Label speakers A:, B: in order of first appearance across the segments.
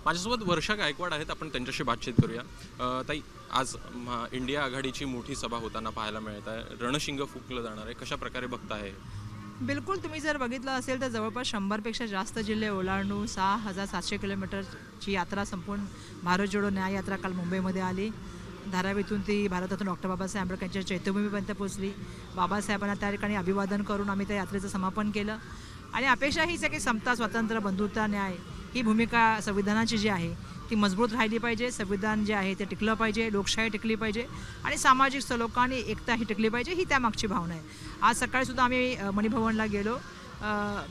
A: माझ्यासोबत वर्षा गायकवाड आहेत, आपण त्यांच्याशी बातचीत करूया। ताई, आज इंडिया आघाडीची मोठी सभा होताना पाहायला मिळत आहे, रणशिंग फुंकलं जाणार आहे, कशा प्रकारे बघताय?
B: बिलकुल, तुम्ही जर बघितलं असेल तर जवळपास 100पेक्षा जास्त जिल्हे ओलांडून 6700 किलोमीटरची यात्रा संपून भारत जोडो न्याय यात्रा काल मुंबईमध्ये आली। धारावीतून ती भारतातून डॉक्टर बाबासाहेब आंबेडकरांच्या चैत्यभूमीपर्यंत पोहोचली। बाबासाहेबांना त्या ठिकाणी अभिवादन करून आम्ही त्या यात्रेचं समापन केलं आणि अपेक्षा हीच आहे की समता, स्वातंत्र्य, बंधुता, न्याय ही भूमिका संविधानाची जी आहे ती मजबूत राहिली पाहिजे। संविधान जे आहे ते टिकलं पाहिजे, लोकशाही टिकली पाहिजे आणि सामाजिक सलोखा आणि एकता ही टिकली पाहिजे, ही त्यामागची भावना आहे। आज सकाळीसुद्धा आम्ही मणिभवनला गेलो,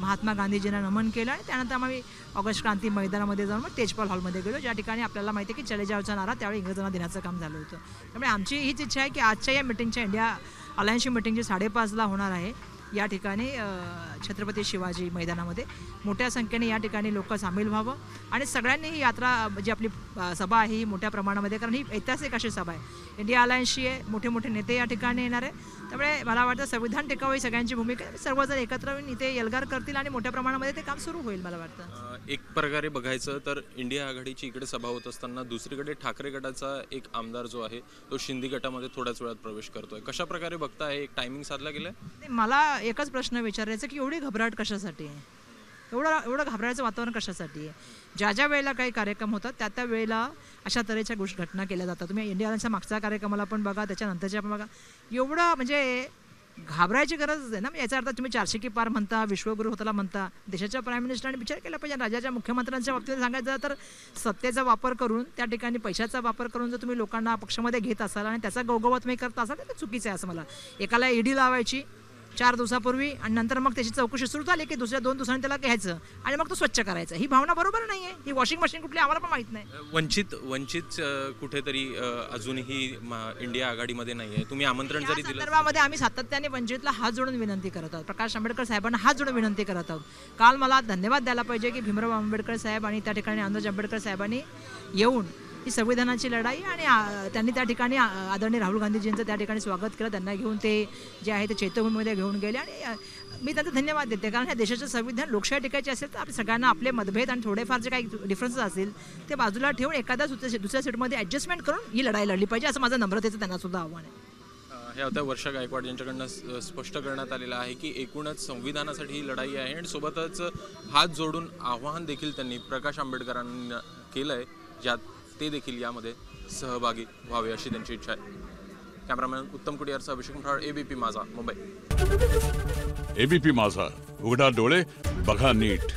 B: महात्मा गांधीजींना नमन केलं आणि त्यानंतर आम्ही ऑगस्ट क्रांती मैदानामध्ये जाऊन मग तेजपाल हॉलमध्ये गेलो, ज्या ठिकाणी आपल्याला माहिती आहे की चले जाओचा नारा त्यावेळी इंग्रजांना देण्याचं काम झालं होतं। त्यामुळे आमची हीच इच्छा आहे की आजच्या या मिटिंगच्या इंडिया अलायन्सची मिटिंग जी 5:30ला होणार आहे या ठिकाणी छत्रपती शिवाजी मैदानामध्ये मोठ्या संख्येने या ठिकाणी लोक सामील व्हावं आणि सगळ्यांनी ही यात्रा जी आपली सभा आहे ही मोठ्या प्रमाणामध्ये, कारण ही ऐतिहासिक अशी सभा आहे, इंडिया अलायन्सची आहे, मोठे मोठे नेते या ठिकाणी येणार आहे। त्यामुळे मला वाटतं संविधान टिकावं ही सगळ्यांची भूमिका आहे, सर्वजण एकत्र येऊन इथे एल्गार करतील आणि मोठ्या प्रमाणामध्ये ते काम सुरू होईल मला वाटतं।
A: एक प्रकारे बघायचं तर इंडिया आघाडीची इकडे सभा होत असताना दुसरीकडे ठाकरे गटाचा एक आमदार जो आहे तो शिंदे गटामध्ये थोड्याच वेळात प्रवेश करतोय, कशा प्रकारे बघताय? एक टायमिंग साधला गेलाय?
B: मला एकच प्रश्न विचारायचा की एवढी घबराट कशासाठी आहे, एवढं घाबरायचं वातावरण कशासाठी आहे? ज्या ज्या वेळेला काही कार्यक्रम होतात त्या वेळेला अशा तऱ्हेच्या घटना केल्या जातात। तुम्ही इंडिया अलायन्सच्या मागच्या कार्यक्रमाला पण बघा, त्याच्यानंतरच्या पण बघा, एवढं म्हणजे घाबरायची गरज आहे ना। याचा अर्थ तुम्ही 400 की पार म्हणता, विश्वगुरु होताला म्हणता, देशाच्या प्राईम मिनिस्टरांनी विचार केला पाहिजे। राज्याच्या मुख्यमंत्र्यांच्या बाबतीत सांगायचं तर सत्तेचा वापर करून, त्या ठिकाणी पैशाचा वापर करून जर तुम्ही लोकांना पक्षामध्ये घेत असाल आणि त्याचा गवगवा तुम्ही करत असाल तर ते चुकीचं आहे असं मला। एकाला ईडी लावायची 4 दिवसापूर्वी आणि नंतर मग त्याची चौकशी सुरू झाली की दुसऱ्या 2 दिवसांनी त्याला घ्यायचं आणि मग तो स्वच्छ करायचा, ही भावना बरोबर नाही आहे। ही वॉशिंग मशीन कुठली आम्हाला पण माहीत नाही।
A: वंचित कुठेतरी अजूनही इंडिया आघाडीमध्ये नाही आहे, तुम्ही आमंत्रण जरी दिलं
B: संदर्भामध्ये आम्ही सातत्याने वंचितला हात जोडून विनंती करत आहोत, प्रकाश आंबेडकर साहेबांना हात जोडून विनंती करत आहोत। काल मला धन्यवाद द्यायला पाहिजे की भीमराव आंबेडकर साहेब आणि त्या ठिकाणी अण्णाजी आंबेडकर साहेबांनी येऊन ही संविधानाची लढाई आणि त्यांनी त्या ठिकाणी आदरणीय राहुल गांधीजींचं त्या ठिकाणी स्वागत केलं, त्यांना घेऊन ते जे आहे ते चैत्यभूमीमध्ये घेऊन गेले आणि मी त्यांचा धन्यवाद देते, कारण ह्या देशाचं संविधान लोकशाही टिकायची असेल तर आपण सगळ्यांना आपले मतभेद आणि थोडेफार जे काही डिफरन्सेस असतील ते बाजूला ठेवून एखाद्या दुसऱ्या सीटमध्ये ॲडजस्टमेंट करून ही लढाई लढली पाहिजे, असं माझं नम्रतेचं त्यांना सुद्धा आव्हान आहे।
A: हे होत्या वर्षा गायकवाड यांच्याकडनं स्पष्ट करण्यात आलेलं आहे की एकूणच संविधानासाठी ही लढाई आहे आणि सोबतच हात जोडून आव्हान देखील त्यांनी प्रकाश आंबेडकरांना केलं आहे, ज्यात ते देखील यामध्ये सहभागी व्हावे अशी त्यांची इच्छा आहे। कॅमेरामॅन उत्तम कुडियारचा अभिषेक मुठाळ, एबीपी माझा, मुंबई।
C: एबीपी माझा, उघडा डोळे बघा नीट।